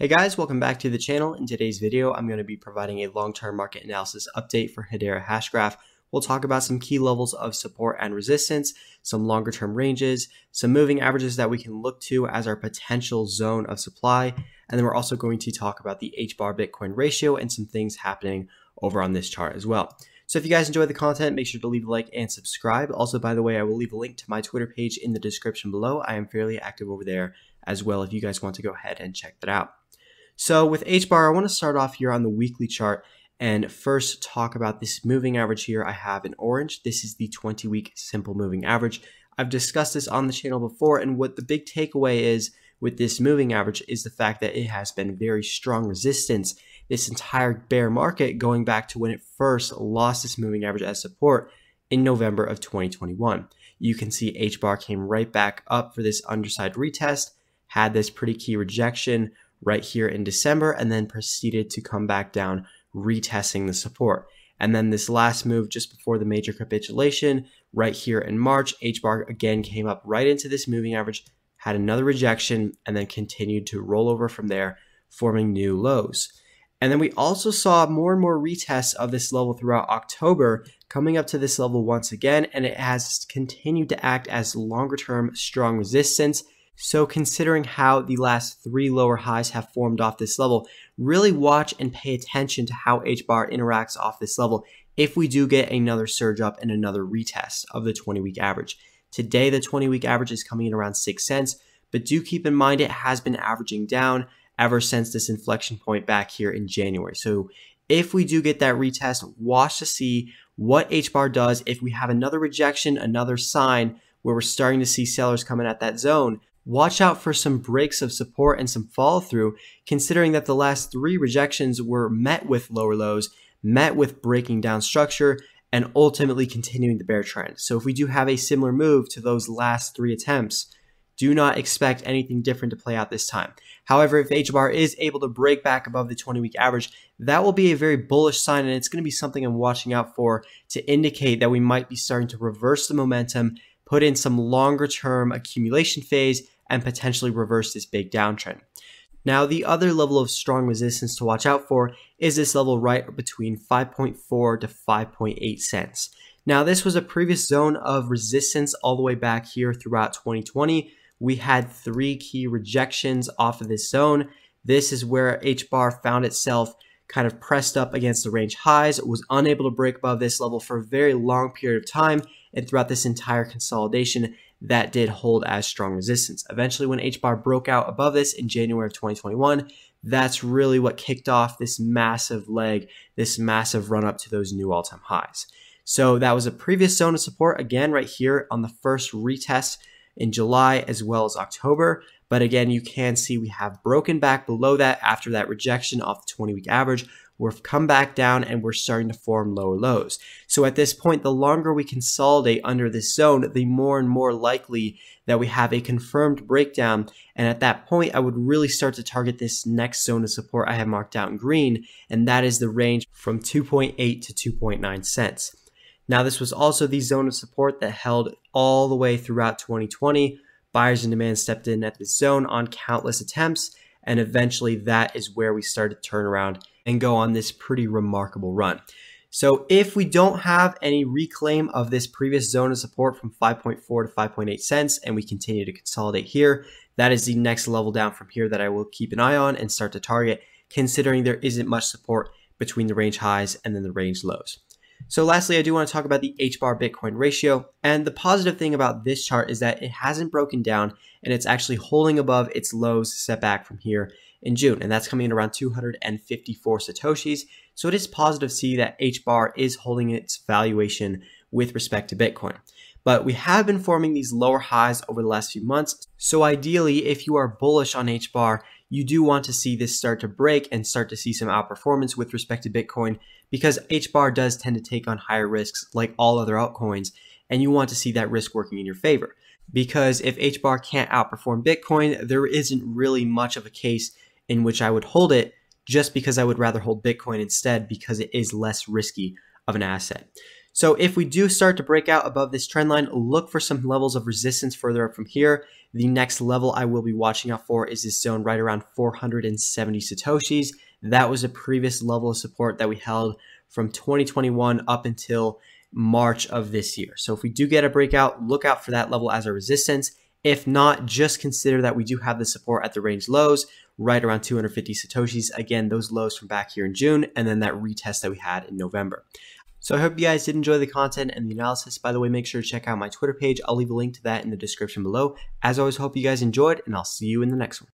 Hey guys, welcome back to the channel. In today's video, I'm going to be providing a long-term market analysis update for Hedera Hashgraph. We'll talk about some key levels of support and resistance, some longer-term ranges, some moving averages that we can look to as our potential zone of supply, and then we're also going to talk about the HBAR Bitcoin ratio and some things happening over on this chart as well. So if you guys enjoy the content, make sure to leave a like and subscribe. Also, by the way, I will leave a link to my Twitter page in the description below. I am fairly active over there as well if you guys want to go ahead and check that out. So with HBAR, I want to start off here on the weekly chart and first talk about this moving average here I have in orange. This is the 20-week simple moving average. I've discussed this on the channel before, and what the big takeaway is with this moving average is the fact that it has been very strong resistance this entire bear market going back to when it first lost this moving average as support in November of 2021. You can see HBAR came right back up for this underside retest, had this pretty key rejection right here in December, and then proceeded to come back down, retesting the support. And then this last move just before the major capitulation, right here in March, HBAR again came up right into this moving average, had another rejection, and then continued to roll over from there, forming new lows. And then we also saw more and more retests of this level throughout October, coming up to this level once again, and it has continued to act as longer-term strong resistance. So considering how the last three lower highs have formed off this level, really watch and pay attention to how HBAR interacts off this level if we do get another surge up and another retest of the 20-week average. Today, the 20-week average is coming in around 6 cents, but do keep in mind it has been averaging down ever since this inflection point back here in January. So if we do get that retest, watch to see what HBAR does if we have another rejection, another sign where we're starting to see sellers coming at that zone. Watch out for some breaks of support and some follow through, considering that the last three rejections were met with lower lows, met with breaking down structure, and ultimately continuing the bear trend. So if we do have a similar move to those last three attempts, do not expect anything different to play out this time. However, if HBAR is able to break back above the 20-week average, that will be a very bullish sign, and it's going to be something I'm watching out for to indicate that we might be starting to reverse the momentum, put in some longer-term accumulation phase, and potentially reverse this big downtrend. Now, the other level of strong resistance to watch out for is this level right between 5.4 to 5.8 cents. Now, this was a previous zone of resistance all the way back here throughout 2020. We had three key rejections off of this zone. This is where HBAR found itself kind of pressed up against the range highs, was unable to break above this level for a very long period of time, and throughout this entire consolidation, that did hold as strong resistance. Eventually, when HBAR broke out above this in January of 2021, that's really what kicked off this massive leg, this massive run up to those new all-time highs. So that was a previous zone of support, again, right here on the first retest in July as well as October. But again, you can see we have broken back below that after that rejection off the 20-week average. We've come back down and we're starting to form lower lows. So at this point, the longer we consolidate under this zone, the more and more likely that we have a confirmed breakdown. And at that point, I would really start to target this next zone of support I have marked out in green, and that is the range from 2.8 to 2.9 cents. Now, this was also the zone of support that held all the way throughout 2020. Buyers in demand stepped in at this zone on countless attempts, and eventually that is where we started to turn around and go on this pretty remarkable run. So if we don't have any reclaim of this previous zone of support from 5.4 to 5.8 cents and we continue to consolidate here, that is the next level down from here that I will keep an eye on and start to target, considering there isn't much support between the range highs and then the range lows. So lastly, I do want to talk about the HBAR Bitcoin ratio. And the positive thing about this chart is that it hasn't broken down and it's actually holding above its lows set back from here in June. And that's coming in around 254 Satoshis. So it is positive to see that HBAR is holding its valuation with respect to Bitcoin. But we have been forming these lower highs over the last few months. So ideally, if you are bullish on HBAR, you do want to see this start to break and start to see some outperformance with respect to Bitcoin, because HBAR does tend to take on higher risks like all other altcoins, and you want to see that risk working in your favor. Because if HBAR can't outperform Bitcoin, there isn't really much of a case in which I would hold it, just because I would rather hold Bitcoin instead because it is less risky of an asset. So if we do start to break out above this trend line, look for some levels of resistance further up from here. The next level I will be watching out for is this zone right around 470 Satoshis. That was a previous level of support that we held from 2021 up until March of this year. So if we do get a breakout, look out for that level as a resistance. If not, just consider that we do have the support at the range lows right around 250 Satoshis. Again, those lows from back here in June, and then that retest that we had in November. So I hope you guys did enjoy the content and the analysis. By the way, make sure to check out my Twitter page. I'll leave a link to that in the description below. As always, hope you guys enjoyed, and I'll see you in the next one.